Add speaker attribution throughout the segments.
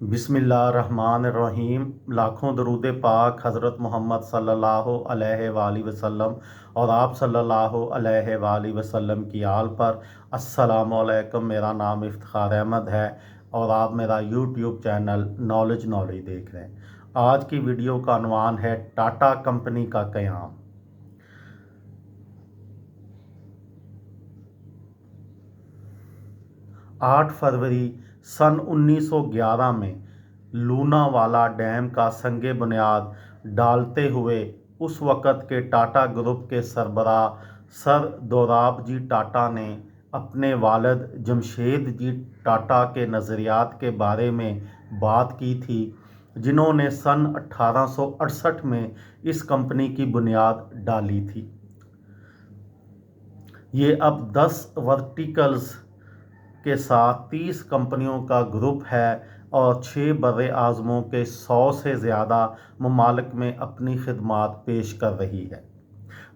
Speaker 1: बिस्मिल्लाहिर्रहमानिर्रहीम। लाखों दरूद पाक हज़रत मोहम्मद सल्लल्लाहु अलैहि वाली वसल्लम और आप सल्लल्लाहु अलैहि वाली वसल्लम की आल पर। अस्सलामु अलैकुम। मेरा नाम इफ्तिखार अहमद है और आप मेरा यूट्यूब चैनल नॉलेज देख रहे हैं। आज की वीडियो का अनवान है टाटा कंपनी का क़याम। आठ फरवरी सन 1911 में लूनावाला डैम का संगे बुनियाद डालते हुए उस वक़्त के टाटा ग्रुप के सरबराह सर दोराबजी टाटा ने अपने वालिद जमशेद जी टाटा के नज़रियात के बारे में बात की थी, जिन्होंने सन 1868 में इस कंपनी की बुनियाद डाली थी। ये अब 10 वर्टिकल्स के साथ 30 कंपनियों का ग्रुप है और 6 बर्रे आज़मों के 100 से ज़्यादा ममालिक में अपनी खिदमात पेश कर रही है।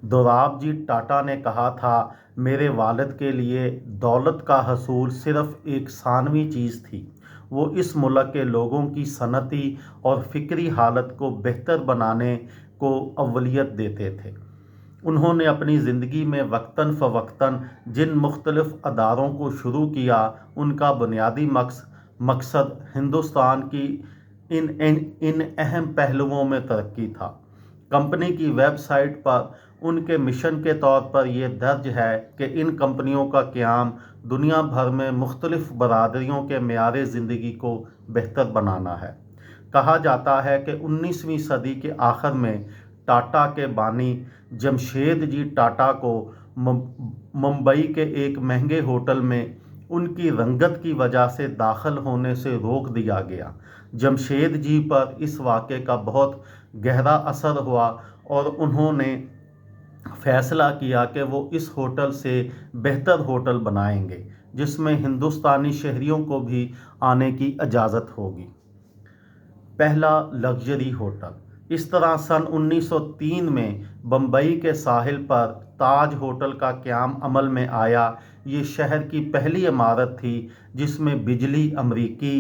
Speaker 1: दोराबजी टाटा ने कहा था, मेरे वालिद के लिए दौलत का हसूल सिर्फ़ एक सानवी चीज़ थी। वो इस मुल्क के लोगों की सनती और फ़िक्री हालत को बेहतर बनाने को अव्वलियत देते थे। उन्होंने अपनी ज़िंदगी में वक्तन फ़वक्तन जिन मुख्तलिफ़ अदारों को शुरू किया, उनका बुनियादी मकसद हिंदुस्तान की इन अहम पहलुओं में तरक्की था। कंपनी की वेबसाइट पर उनके मिशन के तौर पर यह दर्ज है कि इन कंपनियों का क़याम दुनिया भर में मुख्तलिफ़ बरादरियों के मेयार ज़िंदगी को बेहतर बनाना है। कहा जाता है कि 19वीं सदी के आखिर में टाटा के बानी जमशेद जी टाटा को मुंबई के एक महंगे होटल में उनकी रंगत की वजह से दाखिल होने से रोक दिया गया। जमशेद जी पर इस वाक़े का बहुत गहरा असर हुआ और उन्होंने फ़ैसला किया कि वो इस होटल से बेहतर होटल बनाएंगे, जिसमें हिंदुस्तानी शहरियों को भी आने की इजाज़त होगी। पहला लग्जरी होटल। इस तरह सन 1903 में बम्बई के साहिल पर ताज होटल का क़याम अमल में आया। ये शहर की पहली इमारत थी जिसमें बिजली, अमरीकी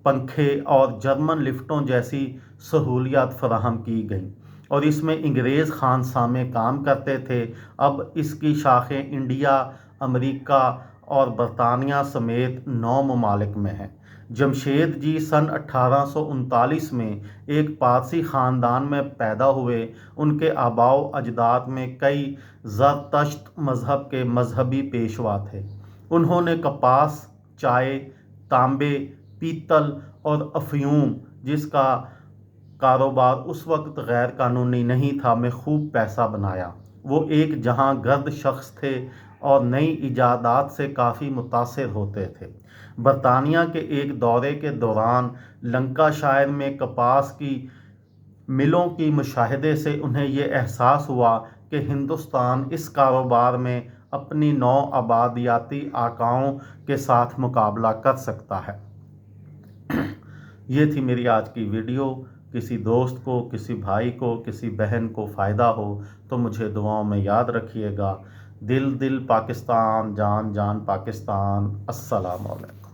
Speaker 1: पंखे और जर्मन लिफ्टों जैसी सहूलियात फराहम की गईं और इसमें अंग्रेज़ खानसामे काम करते थे। अब इसकी शाखें इंडिया, अमेरिका और बरतानिया समेत 9 ममालिक में हैं। जमशेद जी सन 1839 में एक पारसी ख़ानदान में पैदा हुए। उनके आबाओ अजदाद में कई ज़रतश्त मज़हब के मजहबी पेशवा थे। उन्होंने कपास, चाय, तांबे, पीतल और अफ़यूम, जिसका कारोबार उस वक्त गैर कानूनी नहीं था, में खूब पैसा बनाया। वो एक जहां गर्द शख्स थे और नई इजादात से काफ़ी मुतासिर होते थे। बरतानिया के एक दौरे के दौरान लंकाशायर में कपास की मिलों की मुशाहदे से उन्हें ये एहसास हुआ कि हिंदुस्तान इस कारोबार में अपनी नौ आबादियाती आकाओं के साथ मुकाबला कर सकता है। ये थी मेरी आज की वीडियो। किसी दोस्त को, किसी भाई को, किसी बहन को फ़ायदा हो तो मुझे दुआओं में याद रखिएगा। दिल दिल पाकिस्तान, जान जान पाकिस्तान। अस्सलामु अलैकुम।